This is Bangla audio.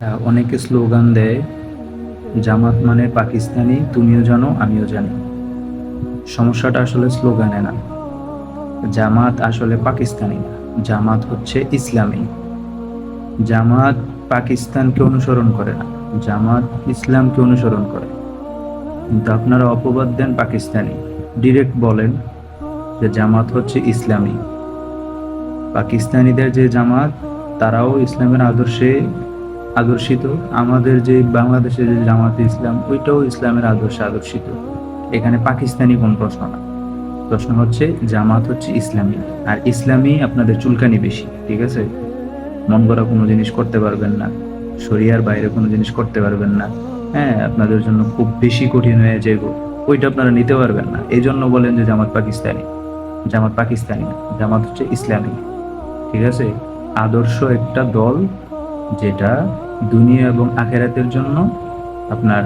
অনেকে স্লোগান দেয়, জামাত মানে পাকিস্তানি, তুমিও জানো আমিও জানি। সমস্যাটা আসলে স্লোগানে না। জামাত আসলে পাকিস্তানি না, জামাত হচ্ছে ইসলামী। জামাত পাকিস্তানকে অনুসরণ করে না, জামাত ইসলামকে অনুসরণ করে। কিন্তু আপনারা অপবাদ দেন পাকিস্তানি, ডিরেক্ট বলেন যে জামাত হচ্ছে ইসলামী। পাকিস্তানিদের যে জামাত, তারাও ইসলামের আদর্শে আদর্শিত। আমাদের যে বাংলাদেশের যে জামাতে ইসলাম, ওইটাও ইসলামের আদর্শে আদর্শিত। এখানে পাকিস্তানি কোন প্রশ্ন না, প্রশ্ন হচ্ছে জামাত হচ্ছে ইসলামী। আর ইসলামী আপনাদের চুলকানি বেশি, ঠিক আছে? মন গড়া কোনো জিনিস করতে পারবেন না, শরিয়ার বাইরে কোনো জিনিস করতে পারবেন না। হ্যাঁ, আপনাদের জন্য খুব বেশি কঠিন হয়ে যাবে, ওইটা আপনারা নিতে পারবেন না। এই জন্য বলেন যে জামাত পাকিস্তানি। জামাত পাকিস্তানি না, জামাত হচ্ছে ইসলামী, ঠিক আছে? আদর্শ একটা দল, যেটা দুনিয়া এবং আখেরাতের জন্য আপনার